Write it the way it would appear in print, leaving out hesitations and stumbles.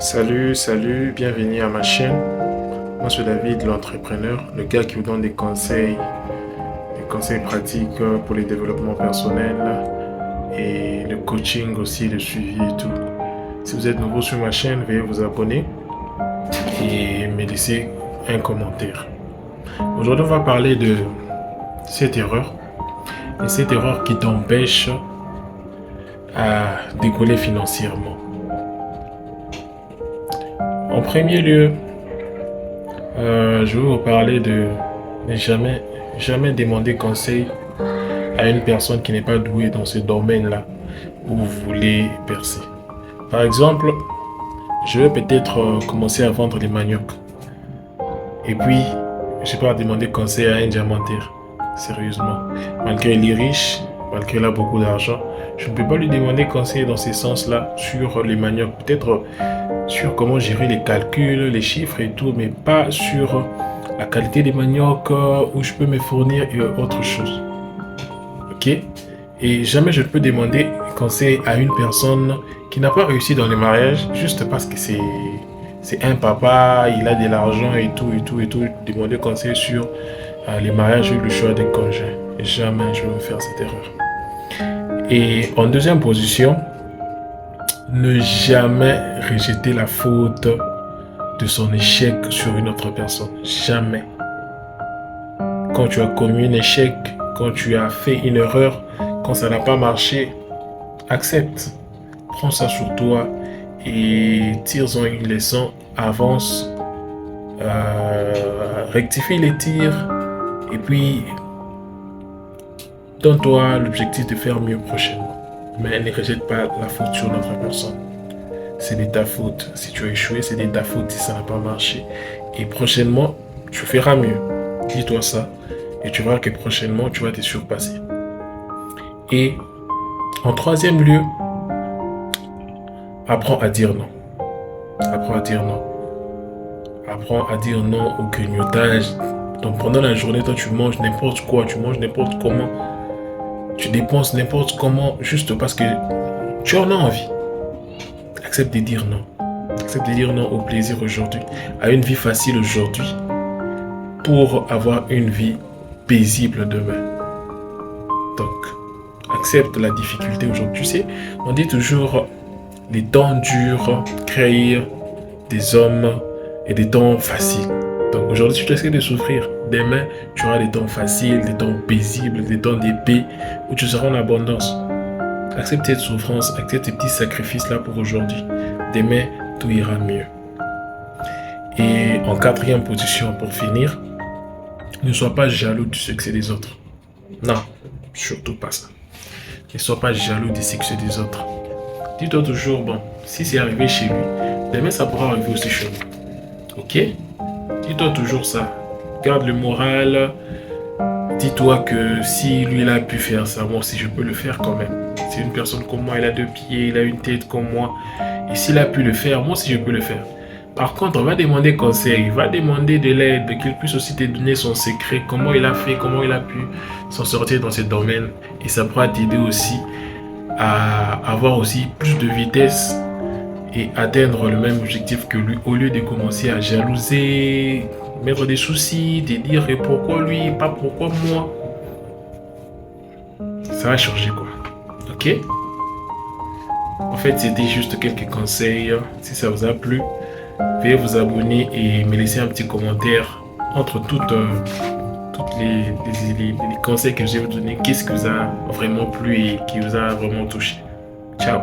Salut, bienvenue à ma chaîne. Moi, c'est David, l'entrepreneur, le gars qui vous donne des conseils pratiques pour le développement personnel et le coaching aussi, le suivi et tout. Si vous êtes nouveau sur ma chaîne, veuillez vous abonner et me laisser un commentaire. Aujourd'hui, on va parler de cette erreur et cette erreur qui t'empêche à décoller financièrement. En premier lieu, je vais vous parler de ne jamais demander conseil à une personne qui n'est pas douée dans ce domaine-là où vous voulez percer. Par exemple, je vais peut-être commencer à vendre des maniocs. Et puis, je vais pas demander conseil à un diamantaire. Sérieusement. Malgré il est riche, malgré il a beaucoup d'argent, je ne peux pas lui demander conseil dans ce sens-là sur les maniocs. Peut-être sur comment gérer les calculs, les chiffres et tout, mais pas sur la qualité des maniocs, où je peux me fournir et autre chose. Ok? Et jamais je ne peux demander conseil à une personne qui n'a pas réussi dans le mariage juste parce que c'est un papa, il a de l'argent et tout. Demander conseil sur les mariages ou le choix des congés. Jamais je vais faire cette erreur. Et en deuxième position, ne jamais rejeter la faute de son échec sur une autre personne. Jamais. Quand tu as commis un échec, quand tu as fait une erreur, quand ça n'a pas marché, accepte. Prends ça sur toi et tire-en une leçon. Avance, rectifie les tirs et puis donne-toi l'objectif de faire mieux prochainement. Mais ne rejette pas la faute sur notre personne. C'est de ta faute. Si tu as échoué, c'est de ta faute si ça n'a pas marché. Et prochainement, tu feras mieux. Dis-toi ça. Et tu verras que prochainement, tu vas te surpasser. Et en troisième lieu, apprends à dire non. Apprends à dire non. Apprends à dire non au grignotage. Donc pendant la journée, toi, tu manges n'importe quoi, tu manges n'importe comment. Tu dépenses n'importe comment juste parce que tu en as envie. Accepte de dire non. Accepte de dire non au plaisir aujourd'hui, à une vie facile aujourd'hui, pour avoir une vie paisible demain. Donc, accepte la difficulté aujourd'hui. Tu sais, on dit toujours, les temps durs créent des hommes et des temps faciles. Donc aujourd'hui, tu essaies de souffrir. Demain, tu auras des temps faciles, des temps paisibles, des temps d'épée où tu seras en abondance. Accepte cette souffrance, accepte ces petits sacrifices-là pour aujourd'hui. Demain, tout ira mieux. Et en quatrième position, pour finir, ne sois pas jaloux du succès des autres. Non, surtout pas ça. Ne sois pas jaloux du succès des autres. Dis-toi toujours, bon, si c'est arrivé chez lui, demain ça pourra arriver aussi chez nous. Ok? Dis-toi toujours ça. Garde le moral. Dis-toi que si lui il a pu faire ça, moi aussi je peux le faire quand même. C'est une personne comme moi, il a deux pieds, il a une tête comme moi. Et s'il a pu le faire, moi aussi je peux le faire. Par contre, va demander conseil, va demander de l'aide, qu'il puisse aussi te donner son secret, comment il a fait, comment il a pu s'en sortir dans ce domaine. Et ça pourra t'aider aussi à avoir aussi plus de vitesse et atteindre le même objectif que lui, au lieu de commencer à jalouser, mettre des soucis, de dire pourquoi lui, pas pourquoi moi. Ça va changer quoi. Ok? En fait, c'était juste quelques conseils. Si ça vous a plu, veuillez vous abonner et me laisser un petit commentaire entre toutes les conseils que je vais vous donner. Qu'est-ce qui vous a vraiment plu et qui vous a vraiment touché. Ciao!